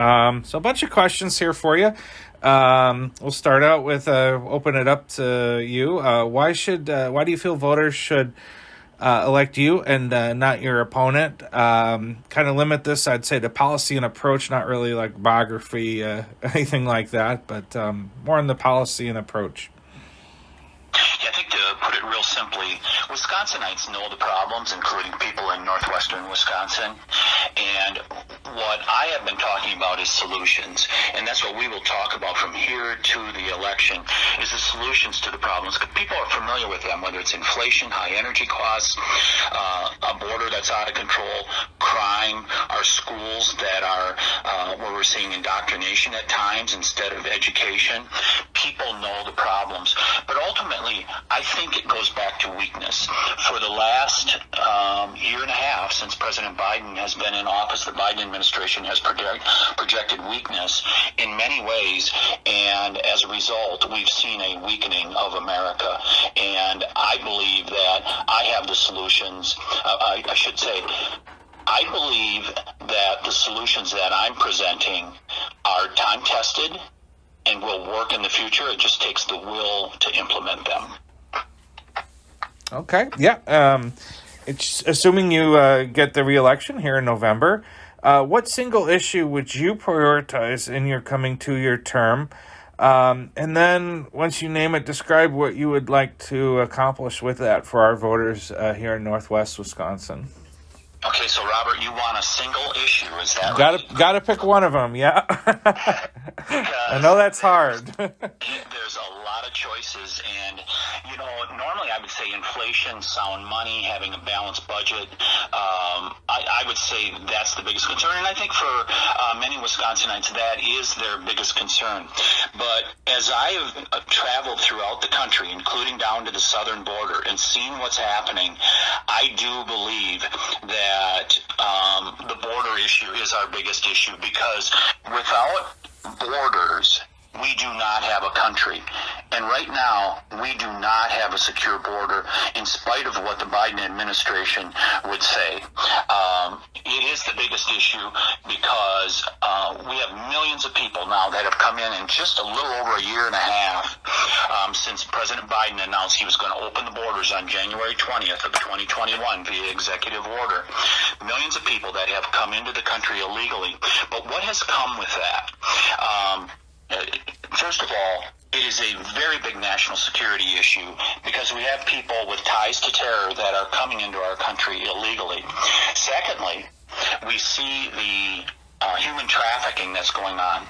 So a bunch of questions here for you. We'll start out with open it up to you. Why do you feel voters should elect you and not your opponent? Kind of limit this, I'd say, to policy and approach, not really like biography, anything like that, but more on the policy and approach. Yeah, I think to put it real simply, Wisconsinites know the problems, including people in northwestern Wisconsin. And what I have been talking about is solutions. And that's what we will talk about from here to the election, is the solutions to the problems. Because people are familiar with them, whether it's inflation, high energy costs, a border that's out of control, crime, our schools that are where we're seeing indoctrination at times instead of education. People know the problems. But ultimately, I think it goes back to weakness. For the last year and a half, since President Biden has been in office, the Biden administration has projected weakness in many ways, and as a result, we've seen a weakening of America. And I believe that I have the solutions. I should say, I believe that the solutions that I'm presenting are time-tested and will work in the future. It just takes the will to implement them. Okay, yeah. It's assuming you get the re-election here in November. What single issue would you prioritize in your coming 2-year term? And then once you name it, describe what you would like to accomplish with that for our voters here in Northwest Wisconsin. Okay, so Robert, you want a single issue, is that right? Gotta pick one of them, yeah. I know that's hard. There's a lot of choices, and normally I would say inflation, sound money, having a balanced budget. I would say that's the biggest concern, and I think for many Wisconsinites that is their biggest concern. But as I have traveled throughout the country, including down to the southern border, and seen what's happening, I do believe that the border issue is our biggest issue, because without borders, we do not have a country. And right now, we do not have a secure border, in spite of what the Biden administration would say. It is the biggest issue because we have millions of people now that have come in just a little over a year and a half since President Biden announced he was going to open the borders on January 20th of 2021 via executive order. Millions of people that have come into the country illegally. But what has come with that? First of all, it is a very big national security issue because we have people with ties to terror that are coming into our country illegally. Secondly, we see the human trafficking that's going on.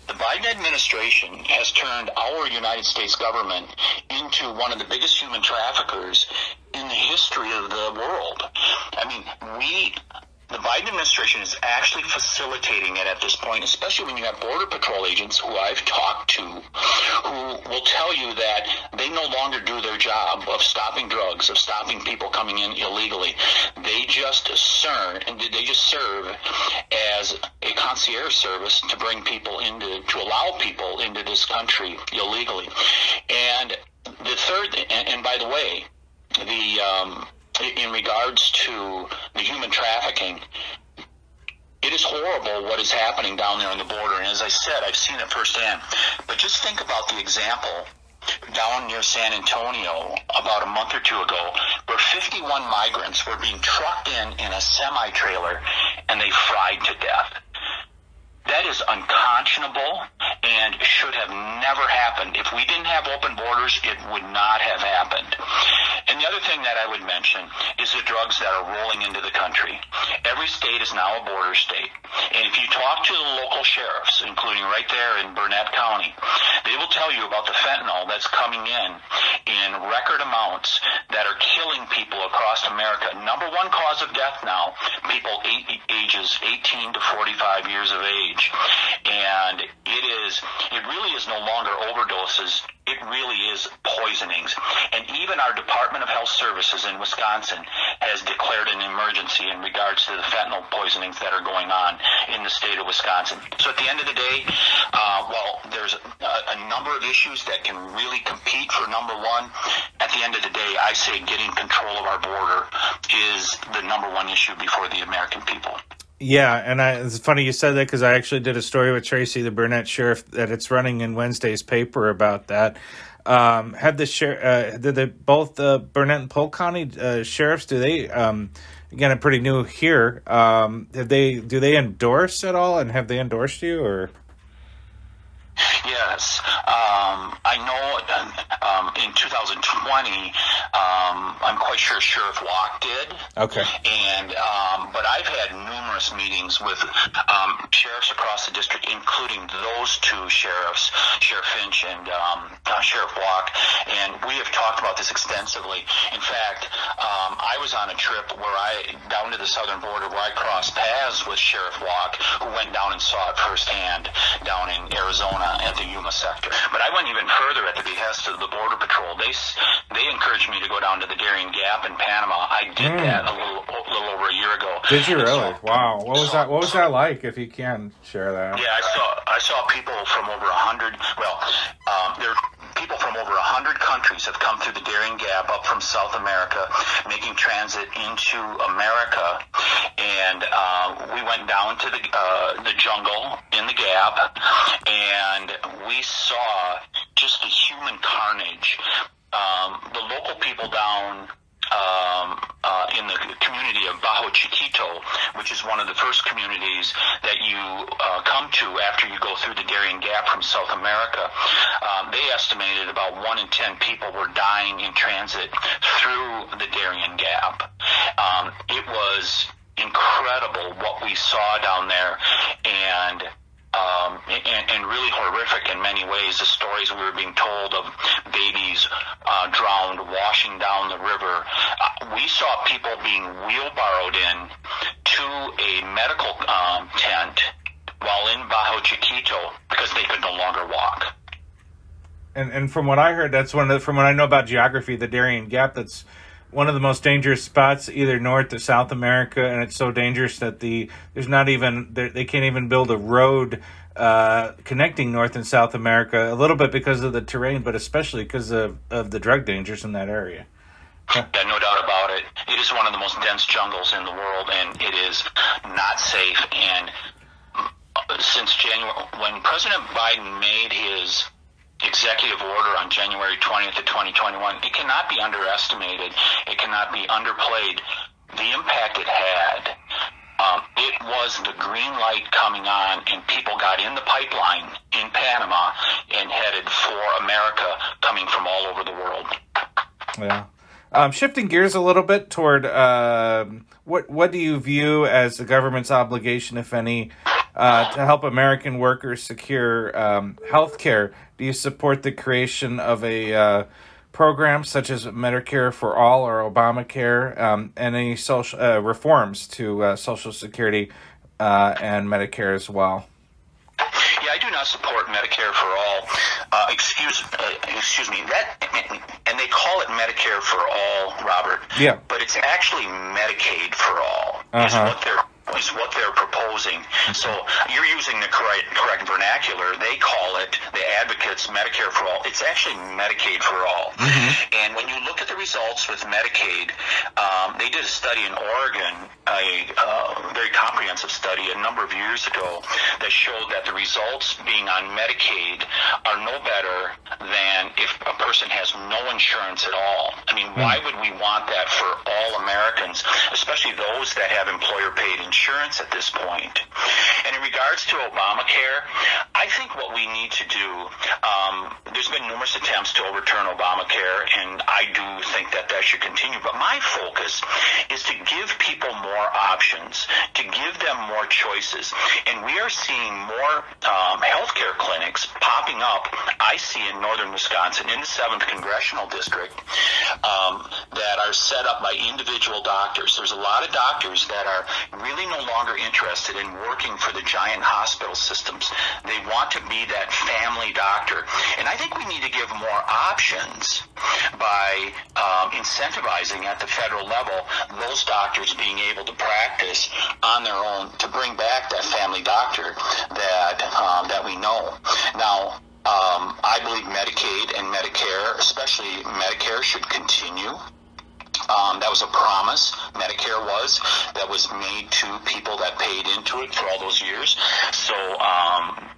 The Biden administration has turned our United States government into one of the biggest human traffickers in the history of the world. I mean, the Biden administration is actually facilitating it at this point, especially when you have Border Patrol agents who I've talked to who will tell you that they no longer do their job of stopping drugs, of stopping people coming in illegally. They just serve as a concierge service to bring people to allow people into this country illegally. And the third, and by the way, in regards to the human trafficking, it is horrible what is happening down there on the border. And as I said, I've seen it firsthand. But just think about the example down near San Antonio about a month or two ago, where 51 migrants were being trucked in a semi-trailer and they fried to death. That is unconscionable and should have never happened. If we didn't have open borders, it would not have happened. And the other thing that I would mention is the drugs that are rolling into the country. Every state is now a border state. And if you talk to the local sheriffs, including right there in Burnett County, they will tell you about the fentanyl that's coming in record amounts that are killing people across America. Number one cause of death now, people ages 18 to 45 years of age. And it really is no longer overdoses. It really is poisonings. And even our Department of Health Services in Wisconsin has declared an emergency in regards to the fentanyl poisonings that are going on in the state of Wisconsin. So at the end of the day, while there's a number of issues that can really compete for number one, at the end of the day, I say getting control of our border is the number one issue before the American people. Yeah, and it's funny you said that because I actually did a story with Tracy, the Burnett sheriff, that it's running in Wednesday's paper about that. Have the did they both Burnett and Polk County sheriffs? Do they again? I'm pretty new here. Have they do they endorse at all, and have they endorsed you or? Yes, I know in 2020, I'm quite sure Sheriff Walk did. Okay. And but I've had numerous meetings with sheriffs across the district, including those two sheriffs, Sheriff Finch and Sheriff Walk, and we have talked about this extensively. In fact, I was on a trip down to the southern border where I crossed paths with Sheriff Walk, who went down and saw it firsthand down in Arizona at the Yuma sector. But I went even further at the behest of the Border Patrol. They encouraged me to go down to the Darien Gap in Panama. I did that a little over a year ago. Did you really? Wow. What was that? What was that like? If you can share that. Yeah, I saw people from over 100. Well, there are people from over 100 countries have come through the Darien Gap up from South America, making transit into America. And we went down to the jungle in the Gap, and we saw just the human carnage. The local people down in the community of Bajo Chiquito, which is one of the first communities that you come to after you go through the Darien Gap from South America, they estimated about 1 in 10 people were dying in transit through the Darien Gap. It was incredible what we saw down there, and really horrific in many ways. The stories we were being told of babies drowned, washing down the river. We saw people being wheelbarrowed in to a medical tent while in Bajo Chiquito because they could no longer walk. And from what I heard, that's from what I know about geography, the Darien Gap, that's one of the most dangerous spots, either North or South America, and it's so dangerous that they can't even build a road connecting North and South America. A little bit because of the terrain, but especially because of the drug dangers in that area. Yeah, no doubt about it. It is one of the most dense jungles in the world, and it is not safe. And since January, when President Biden made his executive order on January 20th of 2021, it cannot be underestimated. It cannot be underplayed. The impact it had. It was the green light coming on, and people got in the pipeline in Panama and headed for America, coming from all over the world. Yeah. Shifting gears a little bit toward what do you view as the government's obligation, if any, to help American workers secure health care? Do you support the creation of a program such as Medicare for All or Obamacare, and any social reforms to Social Security and Medicare as well? Yeah, I do not support Medicare for All. Excuse me. And they call it Medicare for All, Robert. Yeah. But it's actually Medicaid for All. Is what they're proposing. So you're using the correct vernacular. They call it, the advocates, Medicare for All. It's actually Medicaid for All. Mm-hmm. And when you look at the results with Medicaid, they did a study in Oregon, a very comprehensive study a number of years ago, that showed that the results being on Medicaid are no better than if a person has no insurance at all. I mean, why would we want that for all Americans, especially those that have employer-paid insurance at this point? And in regards to Obamacare, I think what we need to do, there's been numerous attempts to overturn Obamacare, and I do think that should continue. But my focus is to give people more options, to give them more choices. And we are seeing more healthcare clinics popping up, I see in northern Wisconsin, in the 7th Congressional District, that are set up by individual doctors. There's a lot of doctors that are really no longer interested in working for the giant hospital systems. They want to be that family doctor. And I think we need to give more options by incentivizing at the federal level those doctors being able to practice on their own, to bring back that family doctor that we know. Now, I believe Medicaid and Medicare, especially Medicare, should continue. That was a promise. Medicare that was made to people that paid into it for all those years. So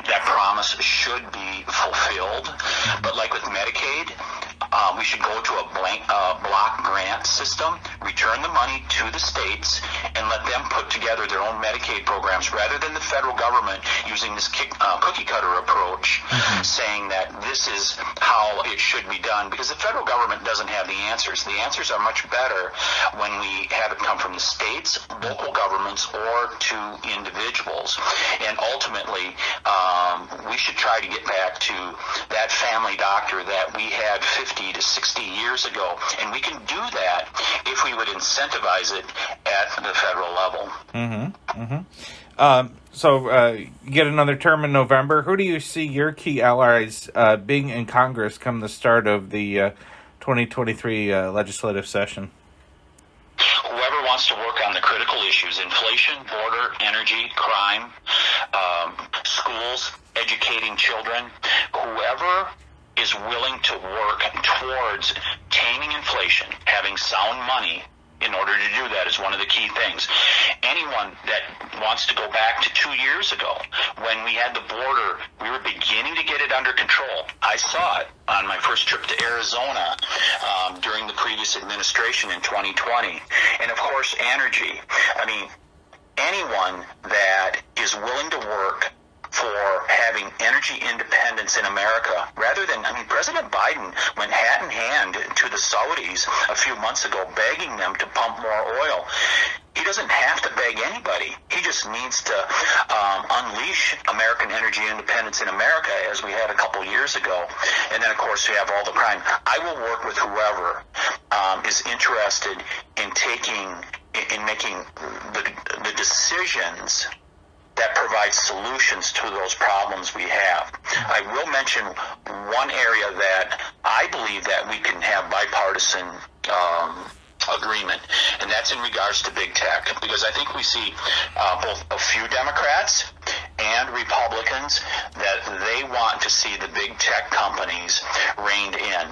that promise should be fulfilled. But like with Medicaid, we should go to a block grant system, return the money to the states, and let them put together their own Medicaid programs rather than the federal government using this cookie cutter approach, saying that this is how it should be done, because the federal government doesn't have the answers. The answers are much better when we have it come from the states, local governments, or to individuals. And ultimately, we should try to get back to that family doctor that we had 50 to 60 years ago. And we can do that if we would incentivize it at the federal level. So you get another term in November. Who do you see your key allies being in Congress come the start of the 2023 legislative session? Whoever wants to work on the critical issues: inflation, border, energy, crime, schools, educating children. Whoever is willing to work towards taming inflation, having sound money in order to do that is one of the key things. Anyone that wants to go back to 2 years ago when we had the border, we were beginning to get it under control. I saw it on my first trip to Arizona during the previous administration in 2020. And of course, energy. I mean, anyone that is willing to work for having energy independence in America, rather than, President Biden went hat in hand to the Saudis a few months ago, begging them to pump more oil. He doesn't have to beg anybody. He just needs to unleash American energy independence in America, as we had a couple years ago. And then, of course, we have all the crime. I will work with whoever is interested in making the decisions that provide solutions to those problems we have. I will mention one area that I believe that we can have bipartisan agreement, and that's in regards to big tech, because I think we see both a few Democrats and Republicans that they want to see the big tech companies reined in.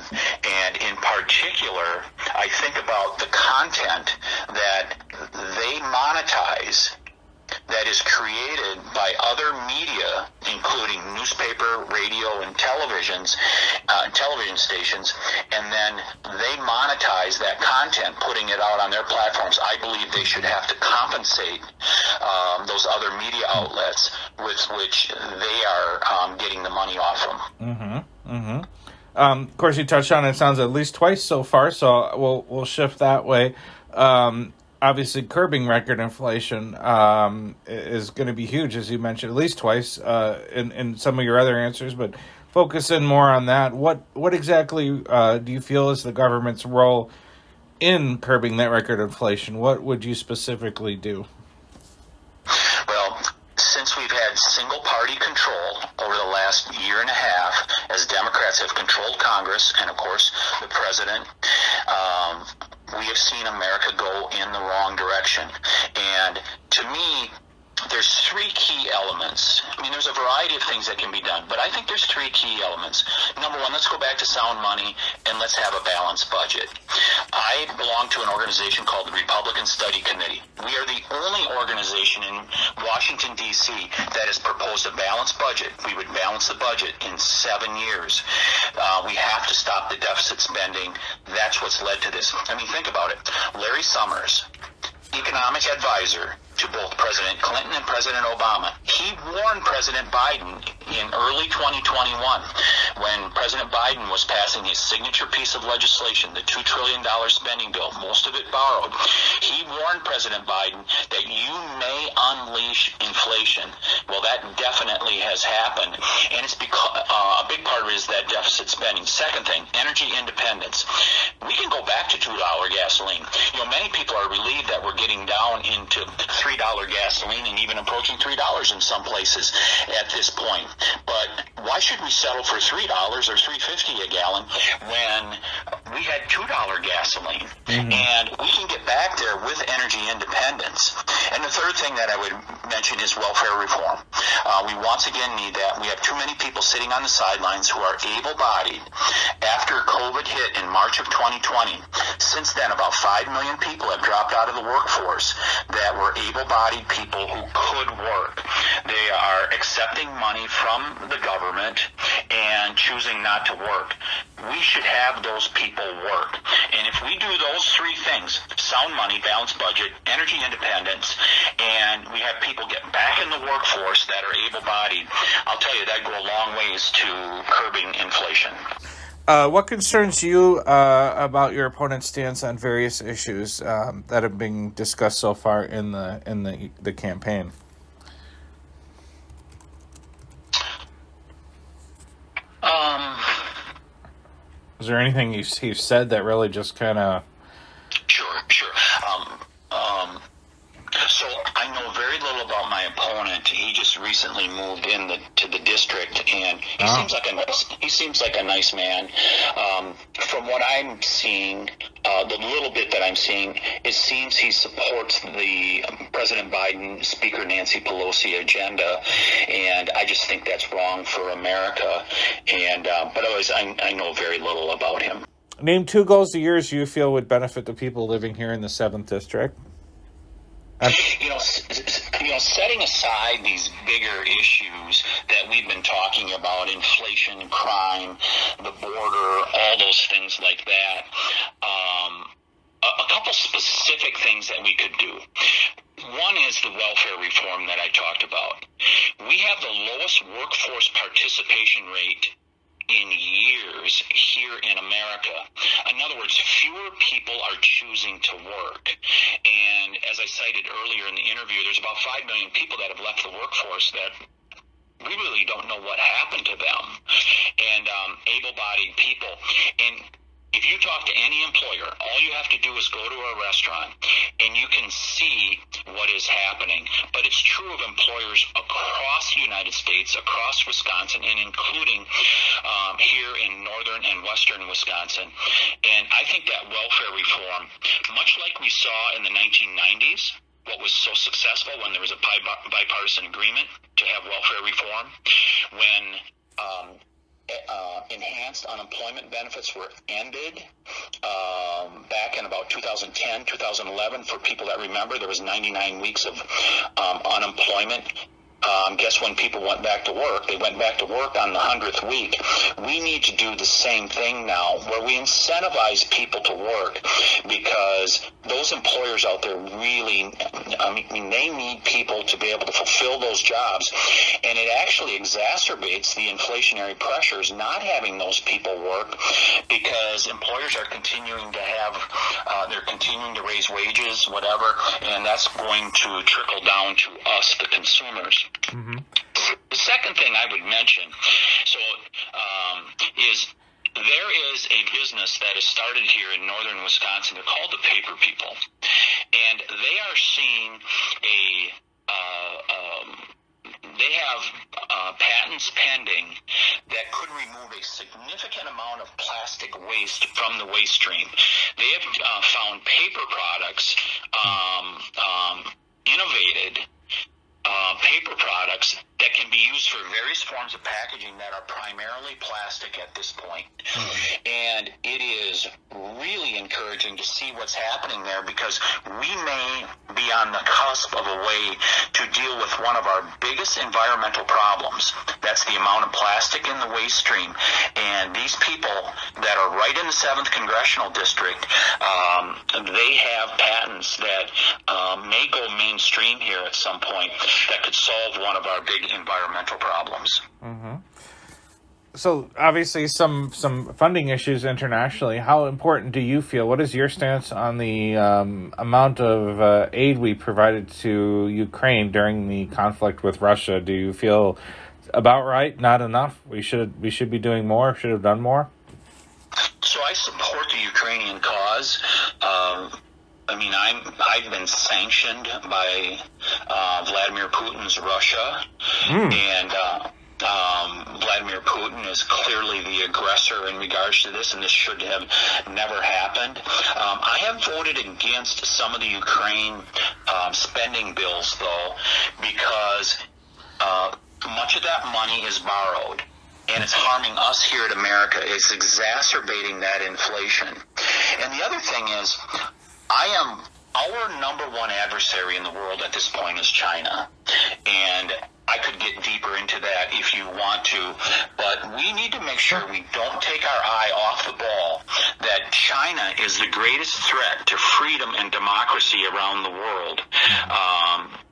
And in particular, I think about the content that they monetize that is created by other media, including newspaper, radio, and television stations, and then they monetize that content, putting it out on their platforms. I believe they should have to compensate those other media outlets with which they are getting the money off from. Of course, you touched on it. Sounds at least twice so far, so we'll shift that way. Obviously, curbing record inflation is going to be huge, as you mentioned, at least twice in some of your other answers, but focus in more on that. What exactly do you feel is the government's role in curbing that record inflation? What would you specifically do? Well, since we've had single-party control over the last year and a half, as Democrats have controlled Congress and, of course, the president, we have seen America go in the wrong direction. And to me, there's three key elements. There's a variety of things that can be done, but I think there's three key elements. Number one, let's go back to sound money and let's have a balanced budget. I belong to an organization called the Republican Study Committee. We are the only organization in Washington, D.C. that has proposed a balanced budget. We would balance the budget in 7 years. We have to stop the deficit spending. That's what's led to this. Think about it. Larry Summers, economic advisor to both President Clinton and President Obama. He warned President Biden in early 2021 when President Biden was passing his signature piece of legislation, the $2 trillion spending bill, most of it borrowed. He warned President Biden that you may unleash inflation. Well, that definitely has happened, and it's because a big part of it is that deficit spending. Second thing, energy independence. We can go back to $2 gasoline. Many people are relieved that we're getting down into $3 gasoline and even approaching $3 in some places at this point. But why should we settle for $3 or $3.50 a gallon when we had $2 gasoline. Mm-hmm. And we can get back there with energy independence. And the third thing that I would mention is welfare reform. We once again need that. We have too many people sitting on the sidelines who are able-bodied. After COVID hit in March of 2020, since then about 5 million people have dropped out of the workforce that were able-bodied people who could work. They are accepting money from the government and choosing not to work. We should have those people work. And if we do those three things, sound money, balanced budget, energy independence, and we have people get back in the workforce that are able-bodied, I'll tell you, that'd go a long ways to curbing inflation. What concerns you about your opponent's stance on various issues that have been discussed so far in the campaign? Is there anything you've said that really just kind of... Sure. So I know very little about my opponent. He just recently moved to the district, and he seems like a nice man. From what I'm seeing, the little bit that I'm seeing, it seems he supports the President Biden, Speaker Nancy Pelosi agenda, and I just think that's wrong for America. And but otherwise, I know very little about him. Name 2 goals of yours you feel would benefit the people living here in the 7th District. Setting aside these bigger issues that we've been talking about, inflation, crime, the border, all those things like that, a couple specific things that we could do. One is the welfare reform that I talked about. We have the lowest workforce participation rate in years here in America. In other words, fewer people are choosing to work. And as I cited earlier in the interview, there's about 5 million people that have left the workforce that we really don't know what happened to them. And able-bodied people. And if you talk to any employer, all you have to do is go to a restaurant and you can see what is happening. But it's true of employers across the United States, across Wisconsin, and including here in northern and western Wisconsin. And I think that welfare reform, much like we saw in the 1990s, what was so successful when there was a bipartisan agreement to have welfare reform, when enhanced unemployment benefits were ended back in about 2010, 2011. For people that remember, there was 99 weeks of unemployment. Guess when people went back to work? They went back to work on the 100th week. We need to do the same thing now, where we incentivize people to work, because those employers out there really, they need people to be able to fulfill those jobs, and it actually exacerbates the inflationary pressures not having those people work, because employers are continuing to they're continuing to raise wages, whatever, and that's going to trickle down to us, the consumers. Mm-hmm. The second thing I would mention, is there is a business that has started here in northern Wisconsin. They're called the Paper People, and they are seeing they have patents pending that could remove a significant amount of plastic waste from the waste stream. They have found paper products, innovated paper products that can be used for various forms of packaging that are primarily plastic at this point. And it is really encouraging to see what's happening there, because we may be on the cusp of a way to deal with one of our biggest environmental problems. That's the amount of plastic in the waste stream. And these people that are right in the 7th Congressional District, they have patents that may go mainstream here at some point that could solve one of our big environmental problems. Mm-hmm. So obviously some funding issues internationally. How important do you feel? What is your stance on the amount of aid we provided to Ukraine during the conflict with Russia? Do you feel about right? Not enough? We should be doing more. Should have done more. So I support the Ukrainian cause. I've been sanctioned by Vladimir Putin's Russia, and Vladimir Putin is clearly the aggressor in regards to this, and this should have never happened. I have voted against some of the Ukraine spending bills, though, because much of that money is borrowed, and it's harming us here in America. It's exacerbating that inflation. And the other thing is, our number one adversary in the world at this point is China. And I could get deeper into that if you want to, but we need to make sure we don't take our eye off the ball, that China is the greatest threat to freedom and democracy around the world.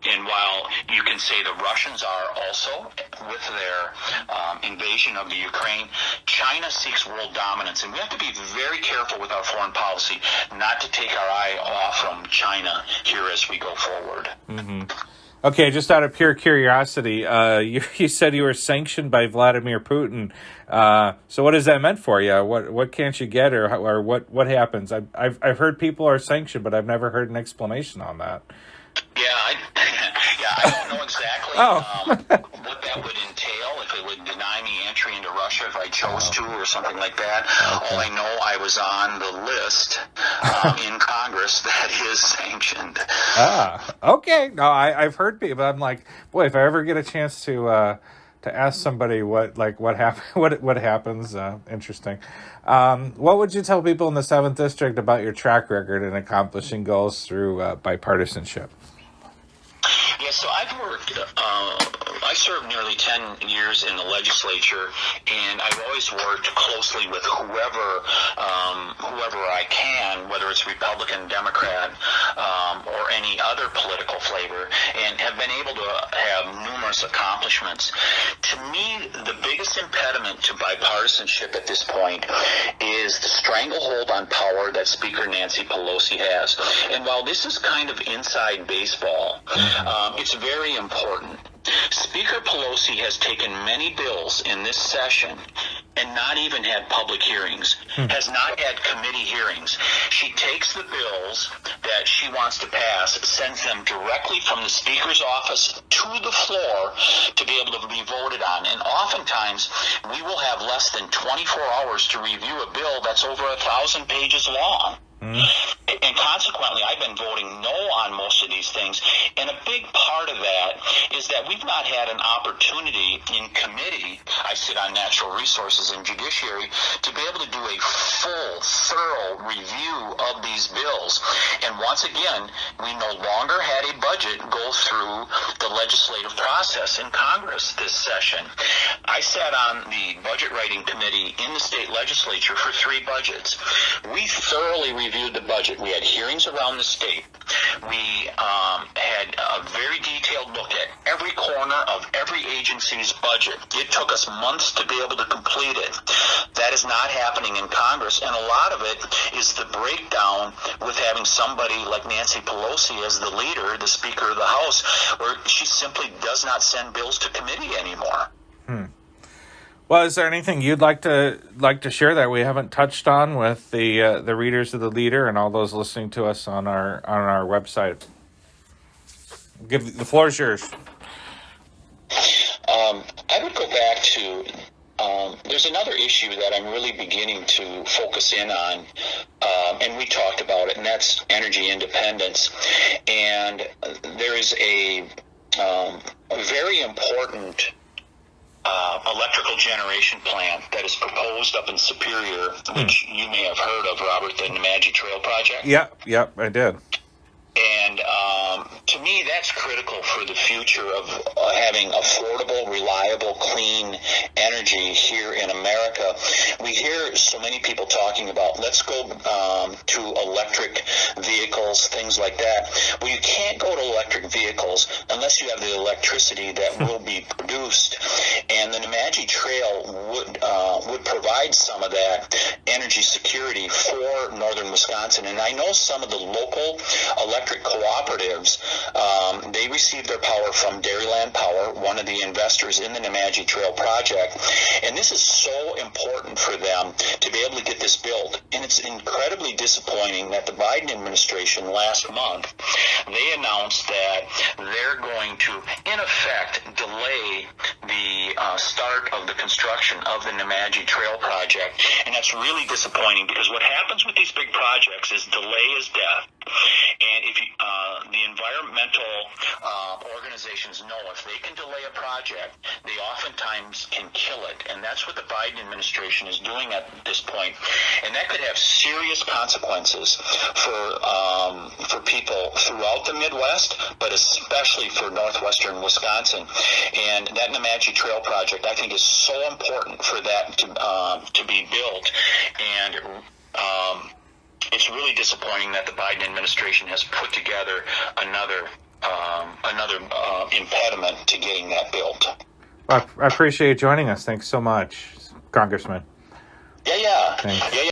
And while you can say the Russians are also with their invasion of the Ukraine, China seeks world dominance, and we have to be very careful with our foreign policy not to take our eye off from China here as we go forward. Mm-hmm. Okay, just out of pure curiosity, you said you were sanctioned by Vladimir Putin. So what has that meant for you? What can't you get, or what happens? I've heard people are sanctioned, but I've never heard an explanation on that. I don't know exactly what that would entail, if it would deny me entry into Russia if I chose to or something like that. Okay. All I know, I was on the list in Congress that is sanctioned. Okay. No, I've heard people. I'm like, boy, if I ever get a chance to ask somebody what happens, interesting. What would you tell people in the 7th District about your track record in accomplishing goals through bipartisanship? Yeah, so I've worked, I served nearly 10 years in the legislature, and I've always worked closely with whoever I can, whether it's Republican, Democrat, or any other political flavor, and have been able to have numerous accomplishments. To me, the biggest impediment to bipartisanship at this point is the stranglehold on power that Speaker Nancy Pelosi has. And while this is kind of inside baseball, it's very important. Speaker Pelosi has taken many bills in this session and not even had public hearings, has not had committee hearings. She takes the bills that she wants to pass, sends them directly from the Speaker's office to the floor to be able to be voted on. And oftentimes, we will have less than 24 hours to review a bill that's over 1,000 pages long. And consequently, I've been voting no on most of these things. And a big part of that is that we've not had an opportunity in committee, I sit on Natural Resources and Judiciary, to be able to do a full, thorough review of these bills. And once again, we no longer had a budget go through the legislative process in Congress this session. I sat on the Budget Writing Committee in the state legislature for 3 budgets. We thoroughly reviewed the budget. We had hearings around the state. We had a very detailed look at every corner of every agency's budget. It took us months to be able to complete it. That is not happening in Congress, and a lot of it is the breakdown with having somebody like Nancy Pelosi as the leader, the Speaker of the House, where she simply does not send bills to committee anymore. Well, is there anything you'd like to share that we haven't touched on with the readers of the Leader and all those listening to us on our website? The floor is yours. I would go back to there's another issue that I'm really beginning to focus in on, and we talked about it, and that's energy independence. And there is a very important electrical generation plant that is proposed up in Superior, which you may have heard of, Robert, the Nemadji Trail Project. Yep, I did. And to me, that's critical for the future of having affordable, reliable, clean energy here in America. We hear so many people talking about, let's go to electric vehicles, things like that. Well, you can't go to electric vehicles unless you have the electricity that will be produced. And the Nemadji Trail would provide some of that energy security for northern Wisconsin. And I know some of the local electric cooperatives, they receive their power from Dairyland Power, one of the investors in the Nemadji Trail project, And this is so important for them to be able to get this built. And it's incredibly disappointing that the Biden administration last month, they announced that they're going to, in effect, delay the start of the construction of the Nemadji Trail project. And that's really disappointing, because what happens with these big projects is delay is death. And if you, the environmental organizations know if they can delay a project, they oftentimes can kill it. And that's what the Biden administration is doing at this point. And that could have serious consequences for people throughout the Midwest, but especially for northwestern Wisconsin. And that Nemadji Trail project, I think, is so important for that to be built. And it's really disappointing that the Biden administration has put together another impediment to getting that built. Well, I appreciate you joining us. Thanks so much, Congressman. Yeah. Thanks. Yeah.